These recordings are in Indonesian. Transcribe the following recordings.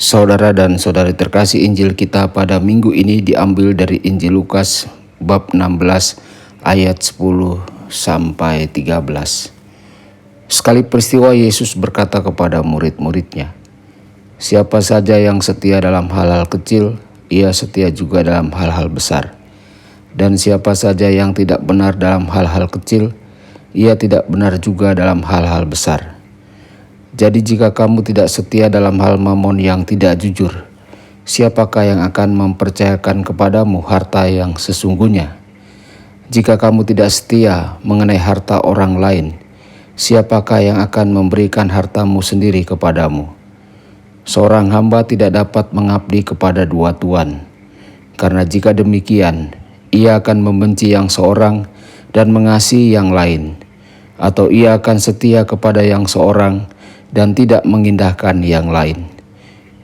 Saudara dan saudari terkasih, Injil kita pada minggu ini diambil dari Injil Lukas bab 16 ayat 10 sampai 13. Sekali peristiwa Yesus berkata kepada murid-muridnya, "Siapa saja yang setia dalam hal-hal kecil, ia setia juga dalam hal-hal besar. Dan siapa saja yang tidak benar dalam hal-hal kecil, ia tidak benar juga dalam hal-hal besar. Jadi jika kamu tidak setia dalam hal mamon yang tidak jujur, siapakah yang akan mempercayakan kepadamu harta yang sesungguhnya? Jika kamu tidak setia mengenai harta orang lain, siapakah yang akan memberikan hartamu sendiri kepadamu? Seorang hamba tidak dapat mengabdi kepada dua tuan, karena jika demikian, ia akan membenci yang seorang dan mengasihi yang lain, atau ia akan setia kepada yang seorang dan tidak mengindahkan yang lain.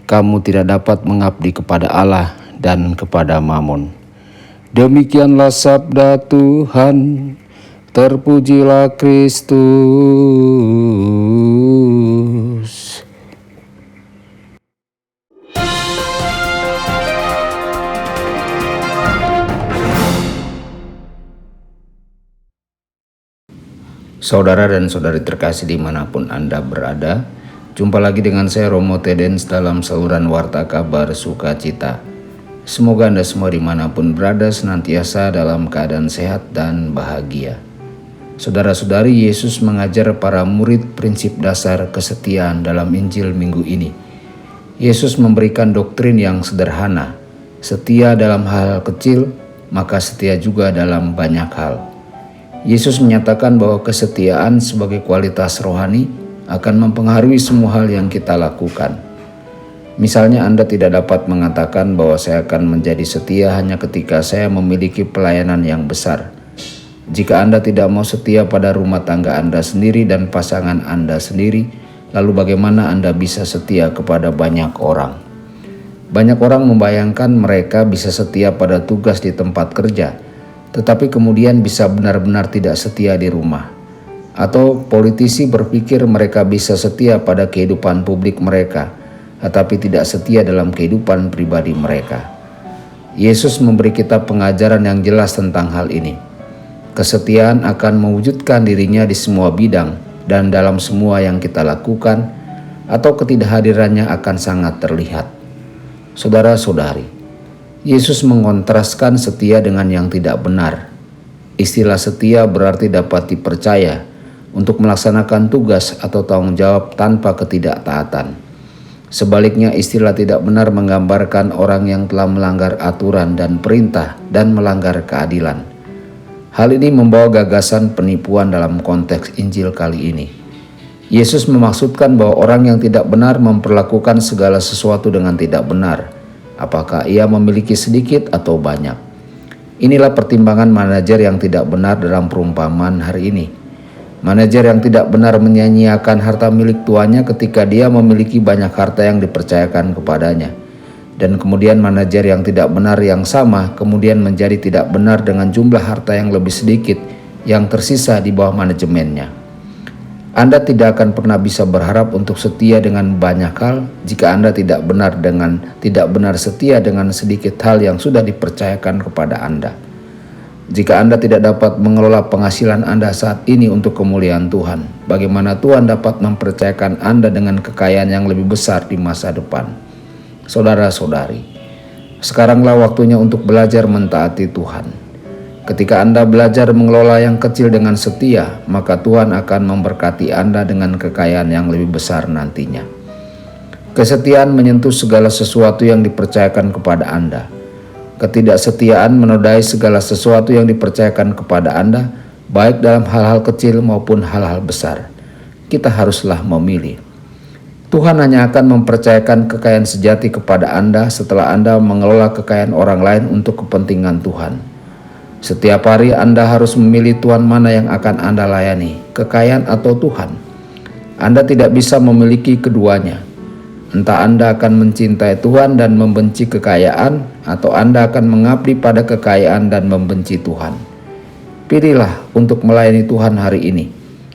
Kamu tidak dapat mengabdi kepada Allah dan kepada mamon." Demikianlah sabda Tuhan. Terpujilah Kristus. Saudara dan saudari terkasih dimanapun Anda berada, jumpa lagi dengan saya Romo Tedens dalam saluran Warta Kabar Sukacita. Semoga Anda semua dimanapun berada senantiasa dalam keadaan sehat dan bahagia. Saudara-saudari, Yesus mengajar para murid prinsip dasar kesetiaan dalam Injil minggu ini. Yesus memberikan doktrin yang sederhana, setia dalam hal kecil, maka setia juga dalam banyak hal. Yesus menyatakan bahwa kesetiaan sebagai kualitas rohani akan mempengaruhi semua hal yang kita lakukan. Misalnya, Anda tidak dapat mengatakan bahwa saya akan menjadi setia hanya ketika saya memiliki pelayanan yang besar. Jika Anda tidak mau setia pada rumah tangga Anda sendiri dan pasangan Anda sendiri, lalu bagaimana Anda bisa setia kepada banyak orang? Banyak orang membayangkan mereka bisa setia pada tugas di tempat kerja, tetapi kemudian bisa benar-benar tidak setia di rumah. Atau politisi berpikir mereka bisa setia pada kehidupan publik mereka, tetapi tidak setia dalam kehidupan pribadi mereka. Yesus memberi kita pengajaran yang jelas tentang hal ini. Kesetiaan akan mewujudkan dirinya di semua bidang dan dalam semua yang kita lakukan, atau ketidakhadirannya akan sangat terlihat. Saudara-saudari, Yesus mengontraskan setia dengan yang tidak benar. Istilah setia berarti dapat dipercaya untuk melaksanakan tugas atau tanggung jawab tanpa ketidaktaatan. Sebaliknya, istilah tidak benar menggambarkan orang yang telah melanggar aturan dan perintah dan melanggar keadilan. Hal ini membawa gagasan penipuan dalam konteks Injil kali ini. Yesus memaksudkan bahwa orang yang tidak benar memperlakukan segala sesuatu dengan tidak benar, apakah ia memiliki sedikit atau banyak. Inilah pertimbangan manajer yang tidak benar dalam perumpamaan hari ini. Manajer yang tidak benar menyia-nyiakan harta milik tuannya ketika dia memiliki banyak harta yang dipercayakan kepadanya. Dan kemudian manajer yang tidak benar yang sama kemudian menjadi tidak benar dengan jumlah harta yang lebih sedikit yang tersisa di bawah manajemennya. Anda tidak akan pernah bisa berharap untuk setia dengan banyak hal jika Anda tidak benar setia dengan sedikit hal yang sudah dipercayakan kepada Anda. Jika Anda tidak dapat mengelola penghasilan Anda saat ini untuk kemuliaan Tuhan, bagaimana Tuhan dapat mempercayakan Anda dengan kekayaan yang lebih besar di masa depan? Saudara-saudari, sekaranglah waktunya untuk belajar mentaati Tuhan. Ketika Anda belajar mengelola yang kecil dengan setia, maka Tuhan akan memberkati Anda dengan kekayaan yang lebih besar nantinya. Kesetiaan menyentuh segala sesuatu yang dipercayakan kepada Anda. Ketidaksetiaan menodai segala sesuatu yang dipercayakan kepada Anda, baik dalam hal-hal kecil maupun hal-hal besar. Kita haruslah memilih. Tuhan hanya akan mempercayakan kekayaan sejati kepada Anda setelah Anda mengelola kekayaan orang lain untuk kepentingan Tuhan. Setiap hari Anda harus memilih tuan mana yang akan Anda layani, kekayaan atau Tuhan. Anda tidak bisa memiliki keduanya. Entah Anda akan mencintai Tuhan dan membenci kekayaan, atau Anda akan mengabdi pada kekayaan dan membenci Tuhan. Pilihlah untuk melayani Tuhan hari ini,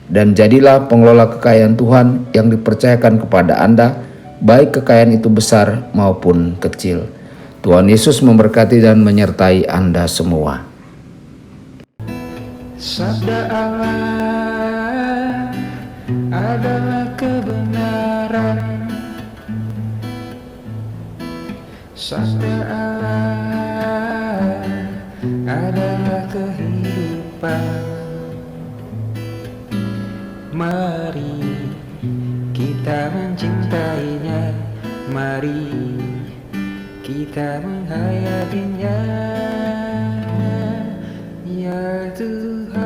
dan jadilah pengelola kekayaan Tuhan yang dipercayakan kepada Anda, baik kekayaan itu besar maupun kecil. Tuhan Yesus memberkati dan menyertai Anda semua. Sabda Allah adalah kebenaran. Sabda Allah adalah kehidupan. Mari kita mencintainya, mari kita menghayatinya, ya Tuhan.